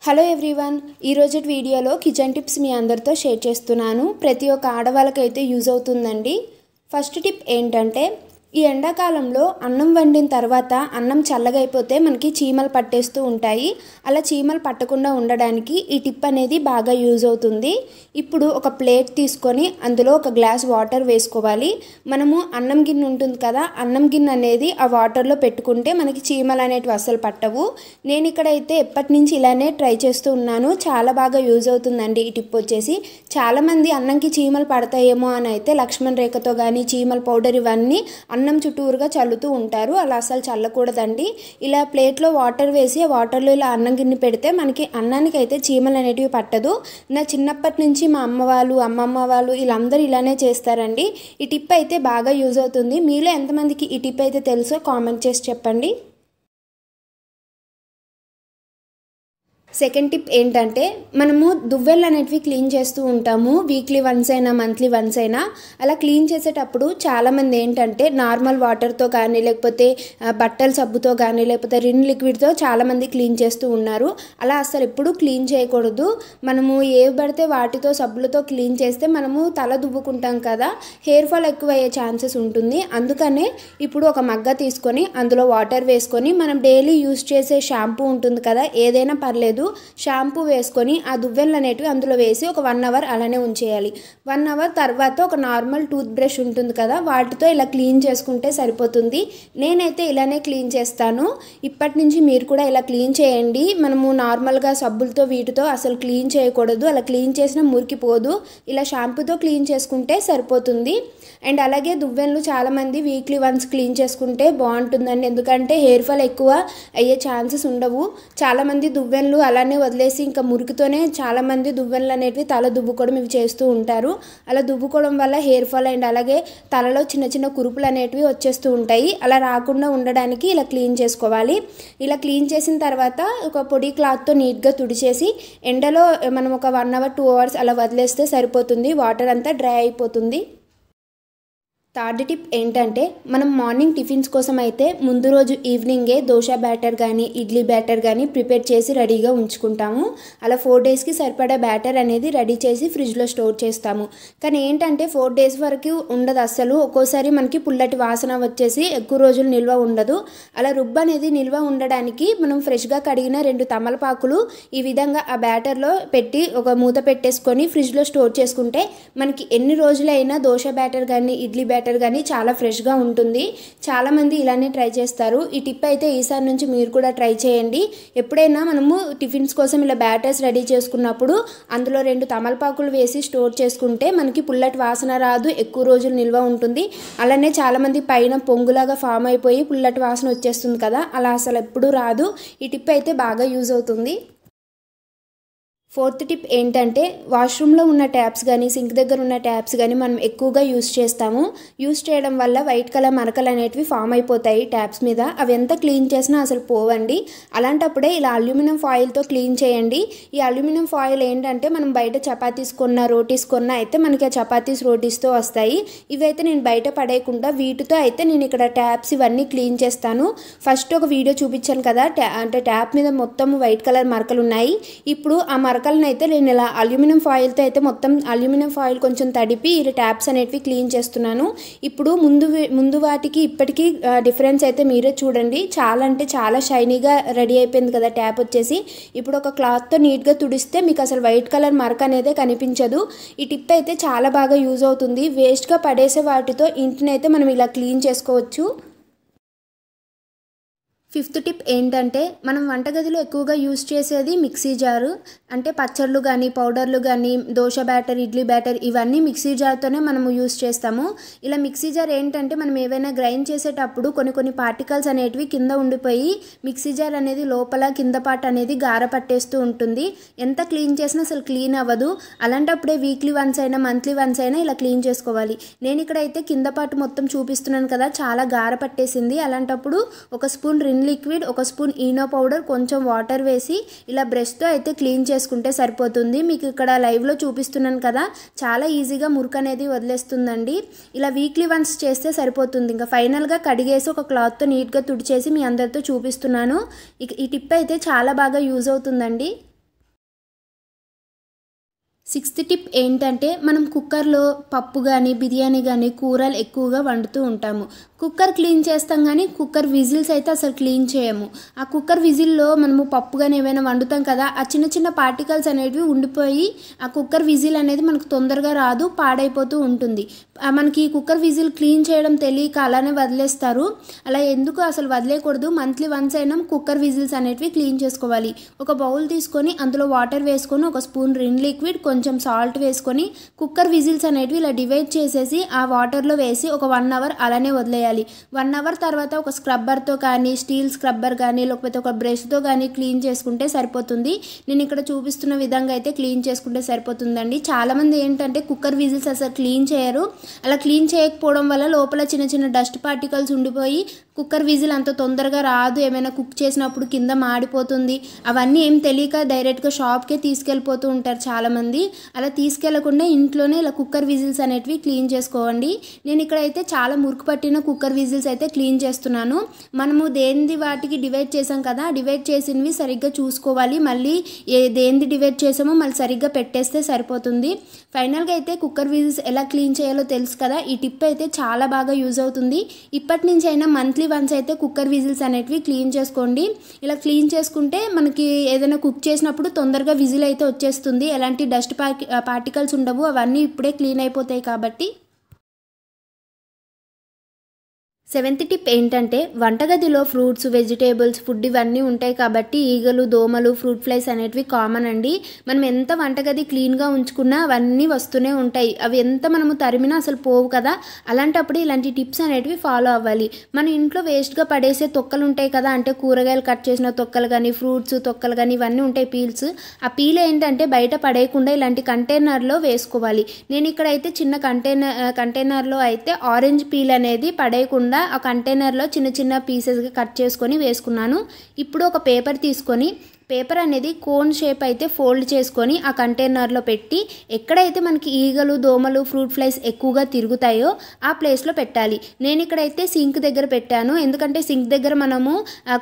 Hello everyone, ఈరోజు వీడియోలో kitchen tips మీ అందరితో షేర్ చేస్తున్నాను. ప్రతి ఒక్క ఆడవాళ్ళకైతే యూజ్ అవుతుందండి. ఫస్ట్ టిప్ ఏంటంటే, ఈ ఎండాకాలంలో అన్నం వండిన తర్వాత అన్నం చల్లగా అయిపోతే మనకి చీమలు పట్టేస్తూ ఉంటాయి. అలా చీమలు పట్టకుండా ఉండడానికి ఈ టిప్ అనేది బాగా యూజ్ అవుతుంది. ఇప్పుడు ఒక ప్లేట్ తీసుకొని అందులో ఒక గ్లాస్ వాటర్ వేసుకోవాలి. మనము అన్నం గిన్నె ఉంటుంది కదా, అన్నం గిన్నె అనేది ఆ వాటర్లో పెట్టుకుంటే మనకి చీమలు అనేటివి అస్సలు పట్టవు. నేను ఇక్కడైతే ఎప్పటి నుంచి ఇలానే ట్రై చేస్తూ ఉన్నాను. చాలా బాగా యూజ్ అవుతుందండి ఈ టిప్ వచ్చేసి. చాలామంది అన్నంకి చీమలు పడతాయేమో అని అయితే లక్ష్మణ్ రేఖతో కానీ చీమల పౌడర్ ఇవన్నీ అన్నం చుట్టూరుగా చల్లుతూ ఉంటారు. అలా అసలు చల్లకూడదండి. ఇలా ప్లేట్లో వాటర్ వేసి ఆ వాటర్లో ఇలా అన్నం గిన్నె పెడితే మనకి అన్నానికి అయితే చీమలు అనేటివి పట్టదు. నా చిన్నప్పటి నుంచి మా అమ్మ వాళ్ళు, అమ్మమ్మ వాళ్ళు వీళ్ళందరూ ఇలానే చేస్తారండి. ఈ టిప్ అయితే బాగా యూజ్ అవుతుంది. మీలో ఎంతమందికి ఈ టిప్ అయితే తెలుసో కామెంట్ చేసి చెప్పండి. సెకండ్ టిప్ ఏంటంటే, మనము దువ్వెళ్ళు అనేటివి క్లీన్ చేస్తూ ఉంటాము. వీక్లీ వన్స్ అయినా మంత్లీ వన్స్ అయినా. అలా క్లీన్ చేసేటప్పుడు చాలామంది ఏంటంటే నార్మల్ వాటర్తో కానీ లేకపోతే బట్టల సబ్బుతో కానీ లేకపోతే రిన్ లిక్విడ్తో చాలామంది క్లీన్ చేస్తూ ఉన్నారు. అలా అసలు ఎప్పుడూ క్లీన్ చేయకూడదు. మనము ఏవి పడితే వాటితో సబ్బులతో క్లీన్ చేస్తే మనము తల దువ్వుకుంటాం కదా, హెయిర్ ఫాల్ ఎక్కువ అయ్యే ఛాన్సెస్ ఉంటుంది. అందుకనే ఇప్పుడు ఒక మగ్గ తీసుకొని అందులో వాటర్ వేసుకొని మనం డైలీ యూజ్ చేసే షాంపూ ఉంటుంది కదా, ఏదైనా పర్లేదు, షాంపూ వేసుకొని ఆ దువ్వెళ్ళు అనేటివి అందులో వేసి ఒక 1 అవర్ అలానే ఉంచేయాలి. 1 అవర్ తర్వాత ఒక నార్మల్ టూత్ బ్రష్ ఉంటుంది కదా, వాటితో ఇలా క్లీన్ చేసుకుంటే సరిపోతుంది. నేనైతే ఇలానే క్లీన్ చేస్తాను. ఇప్పటి నుంచి మీరు కూడా ఇలా క్లీన్ చేయండి. మనము నార్మల్గా సబ్బులతో వీటితో అసలు క్లీన్ చేయకూడదు. అలా క్లీన్ చేసిన మురికిపోదు. ఇలా షాంపూతో క్లీన్ చేసుకుంటే సరిపోతుంది. అండ్ అలాగే దువ్వెళ్ళు చాలామంది వీక్లీ వన్స్ క్లీన్ చేసుకుంటే బాగుంటుందండి. ఎందుకంటే హెయిర్ ఫాల్ ఎక్కువ అయ్యే ఛాన్సెస్ ఉండవు. చాలామంది దువ్వెళ్ళు అలానే వదిలేసి ఇంకా మురికితోనే చాలామంది దువ్వెళ్ళు అనేటివి తల దువ్వుకోవడం ఇవి చేస్తూ ఉంటారు. అలా దువ్వుకోవడం వల్ల హెయిర్ ఫాల్ అండ్ అలాగే తలలో చిన్న చిన్న కురుపులు అనేటివి వచ్చేస్తూ ఉంటాయి. అలా రాకుండా ఉండడానికి ఇలా క్లీన్ చేసుకోవాలి. ఇలా క్లీన్ చేసిన తర్వాత ఒక పొడి క్లాత్తో నీట్గా తుడిచేసి ఎండలో మనం ఒక 1 అవర్ 2 అవర్స్ అలా వదిలేస్తే సరిపోతుంది. వాటర్ అంతా డ్రై అయిపోతుంది. థర్డ్ టిప్ ఏంటంటే, మనం మార్నింగ్ టిఫిన్స్ కోసం అయితే ముందు రోజు ఈవినింగే దోశ బ్యాటర్ కానీ ఇడ్లీ బ్యాటర్ కానీ ప్రిపేర్ చేసి రెడీగా ఉంచుకుంటాము. అలా 4 డేస్కి సరిపడా బ్యాటర్ అనేది రెడీ చేసి ఫ్రిడ్జ్లో స్టోర్ చేస్తాము. కానీ ఏంటంటే 4 డేస్ వరకు ఉండదు అస్సలు. ఒక్కోసారి మనకి పుల్లటి వాసన వచ్చేసి ఎక్కువ రోజులు నిల్వ ఉండదు. అలా రుబ్బు అనేది నిల్వ ఉండడానికి మనం ఫ్రెష్గా కడిగిన 2 తమలపాకులు ఈ విధంగా ఆ బ్యాటర్లో పెట్టి ఒక మూత పెట్టేసుకొని ఫ్రిడ్జ్లో స్టోర్ చేసుకుంటే మనకి ఎన్ని రోజులైనా దోశ బ్యాటర్ కానీ ఇడ్లీ బ్యాటర్ కానీ చాలా ఫ్రెష్గా ఉంటుంది. చాలామంది ఇలానే ట్రై చేస్తారు. ఈ టిప్ అయితే ఈసారి నుంచి మీరు కూడా ట్రై చేయండి. ఎప్పుడైనా మనము టిఫిన్స్ కోసం ఇలా బ్యాటర్స్ రెడీ చేసుకున్నప్పుడు అందులో 2 తమలపాకులు వేసి స్టోర్ చేసుకుంటే మనకి పుల్లటి వాసన రాదు, ఎక్కువ రోజులు నిల్వ ఉంటుంది. అలానే చాలామంది పైన పొంగులాగా ఫామ్ అయిపోయి పుల్లటి వాసన వచ్చేస్తుంది కదా, అలా అసలు ఎప్పుడూ రాదు. ఈ టిప్ అయితే బాగా యూజ్ అవుతుంది. ఫోర్త్ టిప్ ఏంటంటే, వాష్రూమ్లో ఉన్న ట్యాప్స్ కానీ సింక్ దగ్గర ఉన్న ట్యాప్స్ కానీ మనం ఎక్కువగా యూజ్ చేస్తాము. యూజ్ చేయడం వల్ల వైట్ కలర్ మరకలు అనేటివి ఫామ్ అయిపోతాయి ట్యాప్స్ మీద. అవి ఎంత క్లీన్ చేసినా అసలు పోవండి. అలాంటప్పుడే ఇలా అల్యూమినియం ఫాయిల్తో క్లీన్ చేయండి. ఈ అల్యూమినియం ఫాయిల్ ఏంటంటే, మనం బయట చపాతీస్ కొన్నా రోటీస్ కొన్నా అయితే మనకి ఆ చపాతీస్ రోటీస్తో వస్తాయి. ఇవైతే నేను బయట పడేయకుండా వీటితో అయితే నేను ఇక్కడ ట్యాప్స్ ఇవన్నీ క్లీన్ చేస్తాను. ఫస్ట్ ఒక వీడియో చూపించాను కదా, అంటే ట్యాప్ మీద మొత్తం వైట్ కలర్ మరకలు ఉన్నాయి. ఇప్పుడు ఆ మరకలను అయితే నేను ఇలా అల్యూమినియం ఫాయిల్తో అయితే మొత్తం అల్యూమినియం ఫాయిల్ కొంచెం తడిపి ఈ ట్యాప్స్ అనేటివి క్లీన్ చేస్తున్నాను. ఇప్పుడు ముందు వాటికి ఇప్పటికీ డిఫరెన్స్ అయితే మీరే చూడండి. చాలా అంటే చాలా షైనీగా రెడీ అయిపోయింది కదా ట్యాప్ వచ్చేసి. ఇప్పుడు ఒక క్లాత్తో నీట్గా తుడిస్తే మీకు అసలు వైట్ కలర్ మరక అనేది కనిపించదు. ఈ టిప్ అయితే చాలా బాగా యూజ్ అవుతుంది. వేస్ట్గా పడేసే వాటితో ఇంటిని అయితే మనం ఇలా క్లీన్ చేసుకోవచ్చు. ఫిఫ్త్ టిప్ ఏంటంటే, మనం వంటగదిలో ఎక్కువగా యూజ్ చేసేది మిక్సీ జారు. అంటే పచ్చళ్ళు కానీ పౌడర్లు కానీ దోశ బ్యాటర్ ఇడ్లీ బ్యాటర్ ఇవన్నీ మిక్సీ జార్తోనే మనము యూజ్ చేస్తాము. ఇలా మిక్సీ జార్ ఏంటంటే, మనం ఏవైనా గ్రైండ్ చేసేటప్పుడు కొన్ని పార్టికల్స్ అనేటివి కింద ఉండిపోయి మిక్సీ జార్ అనేది లోపల కింద పార్ట్ అనేది గార పట్టేస్తూ ఉంటుంది. ఎంత క్లీన్ చేసినా అసలు క్లీన్ అవ్వదు. అలాంటప్పుడే వీక్లీ వన్స్ అయినా మంత్లీ వన్స్ అయినా ఇలా క్లీన్ చేసుకోవాలి. నేను ఇక్కడైతే కింద పార్ట్ మొత్తం చూపిస్తున్నాను కదా, చాలా గార పట్టేసింది. అలాంటప్పుడు ఒక స్పూన్ రిన్ లిక్విడ్, ఒక స్పూన్ ఈనో పౌడర్, కొంచెం వాటర్ వేసి ఇలా బ్రష్తో అయితే క్లీన్ చేసుకుంటే సరిపోతుంది. మీకు ఇక్కడ లైవ్లో చూపిస్తున్నాను కదా, చాలా ఈజీగా మురికి అనేది వదిలేస్తుందండి. ఇలా వీక్లీ వన్స్ చేస్తే సరిపోతుంది. ఇంకా ఫైనల్గా కడిగేసి ఒక క్లాత్తో నీట్గా తుడిచేసి మీ అందరితో చూపిస్తున్నాను. ఈ టిప్ అయితే చాలా బాగా యూజ్ అవుతుందండి. సిక్స్త్ టిప్ ఏంటంటే మనం కుక్కర్లో పప్పు కానీ బిర్యానీ కానీ కూరలు ఎక్కువగా వండుతూ ఉంటాము. కుక్కర్ క్లీన్ చేస్తాం కానీ కుక్కర్ విజిల్స్ అయితే అసలు క్లీన్ చేయము. ఆ కుక్కర్ విజిల్లో మనము పప్పు కానీ ఏమైనా వండుతాం కదా, ఆ చిన్న చిన్న పార్టికల్స్ అనేటివి ఉండిపోయి ఆ కుక్కర్ విజిల్ అనేది మనకు తొందరగా రాదు, పాడైపోతూ ఉంటుంది. మనకి ఈ కుక్కర్ విజిల్ క్లీన్ చేయడం తెలియక అలానే వదిలేస్తారు. అలా ఎందుకు అసలు వదిలేయకూడదు. మంత్లీ వన్స్ అయినా కుక్కర్ విజిల్స్ అనేటివి క్లీన్ చేసుకోవాలి. ఒక బౌల్ తీసుకొని అందులో వాటర్ వేసుకొని ఒక స్పూన్ రిన్ లిక్విడ్ కొంచెం సాల్ట్ వేసుకొని కుక్కర్ విజిల్స్ అనేటివి ఇలా డివైడ్ చేసేసి ఆ వాటర్లో వేసి ఒక 1 అవర్ అలానే వదిలేయాలి. 1 అవర్ తర్వాత ఒక స్క్రబ్బర్తో కానీ స్టీల్ స్క్రబ్బర్ కానీ లేకపోతే ఒక బ్రష్తో కానీ క్లీన్ చేసుకుంటే సరిపోతుంది. నేను ఇక్కడ చూపిస్తున్న విధంగా అయితే క్లీన్ చేసుకుంటే సరిపోతుందండి. చాలామంది ఏంటంటే కుక్కర్ విజిల్స్ అసలు క్లీన్ చేయరు. అలా క్లీన్ చేయకపోవడం వల్ల లోపల చిన్న చిన్న డస్ట్ పార్టికల్స్ ఉండిపోయి కుక్కర్ విజిల్ అంత తొందరగా రాదు, ఏమైనా కుక్ చేసినప్పుడు కింద మాడిపోతుంది. అవన్నీ ఏం తెలియక డైరెక్ట్గా షాప్కే తీసుకెళ్ళిపోతూ ఉంటారు చాలామంది. అలా తీసుకెళ్లకుండా ఇంట్లోనే ఇలా కుక్కర్ విజిల్స్ అనేటివి క్లీన్ చేసుకోండి. నేను ఇక్కడైతే చాలా మురికి పట్టిన కుక్కర్ విజిల్స్ అయితే క్లీన్ చేస్తున్నాను. మనము దేనిది వాటికి డివైడ్ చేసాం కదా, డివైడ్ చేసినవి సరిగ్గా చూసుకోవాలి. మళ్ళీ దేనిది డివైడ్ చేసామో మళ్ళీ సరిగ్గా పెట్టేస్తే సరిపోతుంది. ఫైనల్గా అయితే కుక్కర్ విజిల్స్ ఎలా క్లీన్ చేయాలో తెలుసు కదా. ఈ టిప్ అయితే చాలా బాగా యూజ్ అవుతుంది. ఇప్పటి నుంచి అయినా మంత్లీ వన్స్ అయితే కుక్కర్ విజిల్స్ అనేటివి క్లీన్ చేసుకోండి. ఇలా క్లీన్ చేసుకుంటే మనకి ఏదైనా కుక్ చేసినప్పుడు తొందరగా విజిల్ అయితే వచ్చేస్తుంది. ఎలాంటి డస్ట్ పార్టికల్స్ ఉండవు, అవన్నీ ఇప్పుడే క్లీన్ అయిపోతాయి కాబట్టి. సెవెంత్ టిప్ ఏంటంటే వంటగదిలో ఫ్రూట్స్ వెజిటేబుల్స్ ఫుడ్ ఇవన్నీ ఉంటాయి కాబట్టి ఈగలు దోమలు ఫ్రూట్ ఫ్లైస్ అనేటివి కామన్ అండి. మనం ఎంత వంటగది క్లీన్గా ఉంచుకున్నా అవన్నీ వస్తూనే ఉంటాయి. అవి ఎంత మనము తరిమినా అసలు పోవు కదా. అలాంటప్పుడు ఇలాంటి టిప్స్ అనేటివి ఫాలో అవ్వాలి. మన ఇంట్లో వేస్ట్గా పడేసే తొక్కలు ఉంటాయి కదా, అంటే కూరగాయలు కట్ చేసిన తొక్కలు కానీ ఫ్రూట్స్ తొక్కలు కానీ ఇవన్నీ ఉంటాయి పీల్స్. ఆ పీల్ ఏంటంటే బయట పడేయకుండా ఇలాంటి కంటైనర్లో వేసుకోవాలి. నేను ఇక్కడైతే చిన్న కంటైనర్లో అయితే ఆరెంజ్ పీల్ అనేది పడేయకుండా ఆ కంటైనర్లో చిన్న చిన్న పీసెస్గా కట్ చేసుకొని వేసుకున్నాను. ఇప్పుడు ఒక పేపర్ తీసుకొని పేపర్ అనేది కోన్ షేప్ అయితే ఫోల్డ్ చేసుకొని ఆ కంటైనర్లో పెట్టి ఎక్కడైతే మనకి ఈగలు దోమలు ఫ్రూట్ ఫ్లైస్ ఎక్కువగా తిరుగుతాయో ఆ ప్లేస్లో పెట్టాలి. నేను ఇక్కడైతే సింక్ దగ్గర పెట్టాను. ఎందుకంటే సింక్ దగ్గర మనము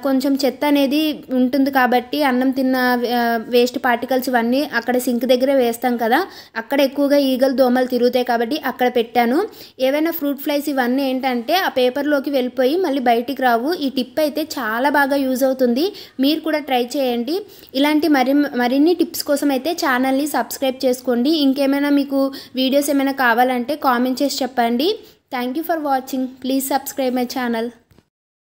కొంచెం చెత్త అనేది ఉంటుంది కాబట్టి అన్నం తిన్న వేస్ట్ పార్టికల్స్ ఇవన్నీ అక్కడ సింక్ దగ్గరే వేస్తాం కదా, అక్కడ ఎక్కువగా ఈగలు దోమలు తిరుగుతాయి కాబట్టి అక్కడ పెట్టాను. ఏవైనా ఫ్రూట్ ఫ్లైస్ ఇవన్నీ ఏంటంటే ఆ పేపర్లోకి వెళ్ళిపోయి మళ్ళీ బయటికి రావు. ఈ టిప్ అయితే చాలా బాగా యూజ్ అవుతుంది. మీరు కూడా ట్రై చేయండి. ఇలాంటి మరిన్ని టిప్స్ కోసం అయితే ఛానల్ని సబ్స్క్రైబ్ చేసుకోండి. ఇంకేమైనా మీకు వీడియోస్ ఏమైనా కావాలంటే కామెంట్ చేసి చెప్పండి. Thank you for watching. Please subscribe my channel.